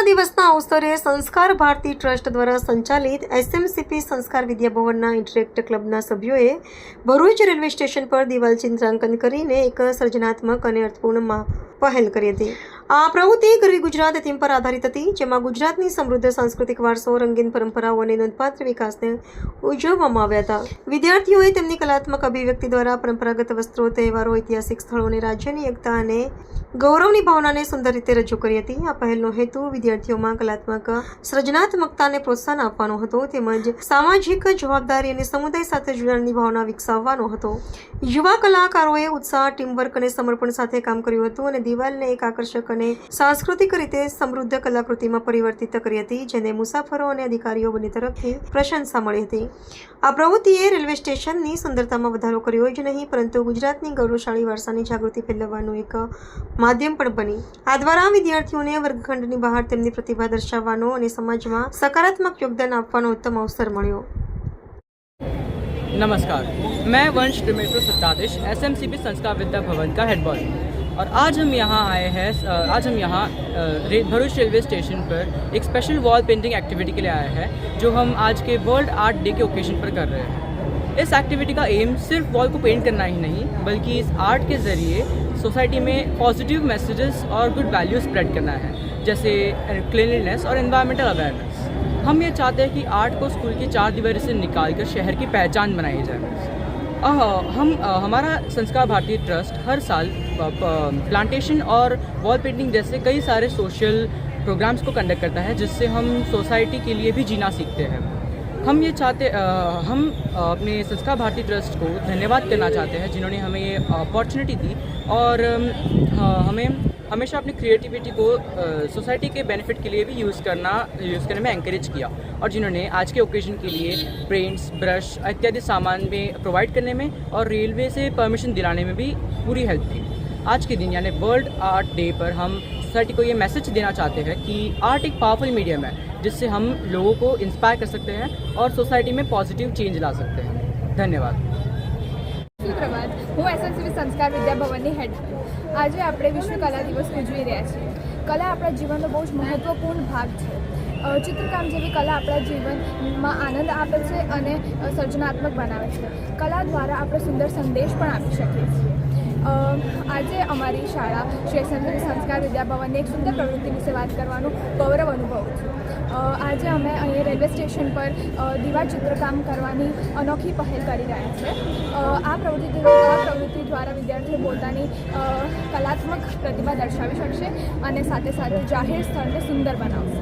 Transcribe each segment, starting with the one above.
દિવસના અવસરે સંસ્કાર ભારતી ટ્રસ્ટ દ્વારા સંચાલિત એસએમસીપી સંસ્કાર વિદ્યાભવનના ઇન્ટરેક્ટ ક્લબના સભ્યોએ ભરૂચ રેલવે સ્ટેશન પર દિવાલ ચિત્રાંકન કરીને એક સર્જનાત્મક અને અર્થપૂર્ણ પહેલ કરી હતી। આ પ્રવૃત્તિ ગરવી ગુજરાત થીમ પર આધારિત હતી, જેમાં ગુજરાતની સમૃદ્ધ સાંસ્કૃતિક વારસો, રંગીન પરંપરાઓ અને નોંધપાત્ર વિકાસને ઉજવવામાં આવ્યા હતા। વિદ્યાર્થીઓએ તેમની કલાત્મક અભિવ્યક્તિ દ્વારા પરંપરાગત વસ્ત્રો, તહેવારો, ઐતિહાસિક સ્થળો અને રાજ્યની એકતા અને ગૌરવની ભાવનાને સુંદર રીતે રજૂ કરી હતી। આ પહેલનો હેતુ વિદ્યાર્થીઓમાં કલાત્મક સર્જનાત્મકતાને પ્રોત્સાહન આપવાનો હતો, તેમજ સામાજિક જવાબદારી અને સમુદાય સાથે જોડાણની ભાવના વિકસાવવાનો હતો। યુવા કલાકારોએ ઉત્સાહ, ટીમવર્ક અને સમર્પણ સાથે કામ કર્યું હતું અને દિવાલને એક આકર્ષક અને સાંસ્કૃતિક રીતે સમૃદ્ધ કલાકૃતિમાં પરિવર્તિત કરી હતી, જેને મુસાફરો અને અધિકારીઓ બંને તરફથી પ્રશંસા મળી હતી। આ પ્રવૃત્તિએ રેલવે સ્ટેશનની સુંદરતામાં વધારો કર્યો જ નહીં, પરંતુ ગુજરાતની ગૌરવશાળી વારસાની જાગૃતિ ફેલાવવાનું એક માધ્યમ પણ બની। આ દ્વારા વિદ્યાર્થીઓને વર્ગખંડની બહાર તેમની પ્રતિભા દર્શાવવાનો અને સમાજમાં સકારાત્મક યોગદાન આપવાનો उत्तम अवसर મળ્યો। नमस्कार, मैं वंश त्रिमेश्वर सत्ताधीश एसएमसीपी संस्कार विद्या भवन का हेड बॉय और आज हम यहाँ आए हैं। आज हम यहाँ भरूच रेलवे स्टेशन पर एक स्पेशल वॉल पेंटिंग एक्टिविटी के लिए आए हैं, जो हम आज के वर्ल्ड आर्ट डे के ओकेजन पर कर रहे हैं। इस एक्टिविटी का एम सिर्फ वॉल को पेंट करना ही नहीं, बल्कि इस आर्ट के ज़रिए सोसाइटी में पॉजिटिव मैसेजेस और गुड वैल्यूज स्प्रेड करना है, जैसे क्लीनलीनेस और एनवायरमेंटल अवेयरनेस। हम ये चाहते हैं कि आर्ट को स्कूल की चार दीवारी से निकालकर शहर की पहचान बनाई जाए। हमारा संस्कार भारती ट्रस्ट हर साल प्लांटेशन और वॉल पेंटिंग जैसे कई सारे सोशल प्रोग्राम्स को कंडक्ट करता है, जिससे हम सोसाइटी के लिए भी जीना सीखते हैं। हम अपने संस्कार भारती ट्रस्ट को धन्यवाद करना चाहते हैं, जिन्होंने हमें ये अपॉर्चुनिटी दी और हमें हमेशा अपनी क्रिएटिविटी को सोसाइटी के बेनिफिट के लिए भी यूज़ करने में एंकरेज किया, और जिन्होंने आज के ओकेजन के लिए पेंट्स, ब्रश इत्यादि सामान में प्रोवाइड करने में और रेलवे से परमिशन दिलाने में भी पूरी हेल्प की। आज के दिन यानी वर्ल्ड आर्ट डे पर हम सोसाइटी को ये मैसेज देना चाहते हैं कि आर्ट एक पावरफुल मीडियम है, जिससे हम लोगों को इंस्पायर कर सकते हैं और सोसाइटी में पॉजिटिव चेंज ला सकते हैं। धन्यवाद। સુપ્રભાત, હું એસએમસીપી સંસ્કાર વિદ્યાભવનની હેડ છું। આજે આપણે વિશ્વ કલા દિવસ ઉજવી રહ્યા છીએ। કલા આપણા જીવનનો બહુ જ મહત્વપૂર્ણ ભાગ છે। ચિત્રકામ જેવી કલા આપણા જીવનમાં આનંદ આપે છે અને સર્જનાત્મક બનાવે છે। કલા દ્વારા આપણે સુંદર સંદેશ પણ આપી શકીએ છીએ। આજે અમારી શાળા શ્રી એસએમસીપી સંસ્કાર વિદ્યાભવનની એક સુંદર પ્રવૃત્તિ વિશે વાત કરવાનું ગૌરવ અનુભવું છું। આજે અમે અહીંયા રેલવે સ્ટેશન પર દિવાલ ચિત્રકામ કરવાની અનોખી પહેલ કરી રહ્યા છે। આ પ્રવૃત્તિ દ્વારા વિદ્યાર્થીઓ પોતાની કલાત્મક પ્રતિભા દર્શાવી શકશે અને સાથે સાથે જાહેર સ્થળને સુંદર બનાવશે।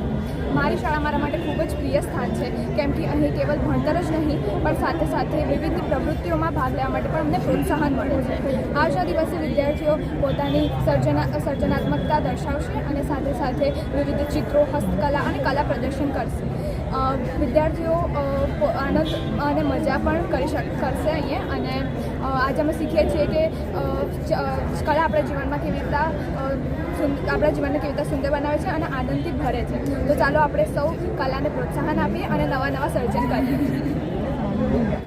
મારી શાળા મારા માટે ખૂબ જ પ્રિય સ્થાન છે, કેમ કે અહીં કેવલ ભણતર જ નહીં, પણ સાથે સાથે વિવિધ પ્રવૃત્તિઓમાં ભાગ લેવા માટે પણ અમને પ્રોત્સાહન મળે છે। આજના દિવસે વિદ્યાર્થીઓ પોતાની સર્જનાત્મકતા દર્શાવશે અને સાથે સાથે વિવિધ ચિત્રો, હસ્તકલા અને કલા પ્રદર્શન કરશે। વિદ્યાર્થીઓ આનંદ અને મજા પણ કરશે અહીંયા। અને આજે અમે શીખીએ છીએ કે કલા આપણા જીવનમાં કેવી રીતે સુંદર બનાવે છે અને આનંદથી ભરે છે। તો ચાલો આપણે સૌ કલાને પ્રોત્સાહન આપીએ અને નવા સર્જન કરીએ।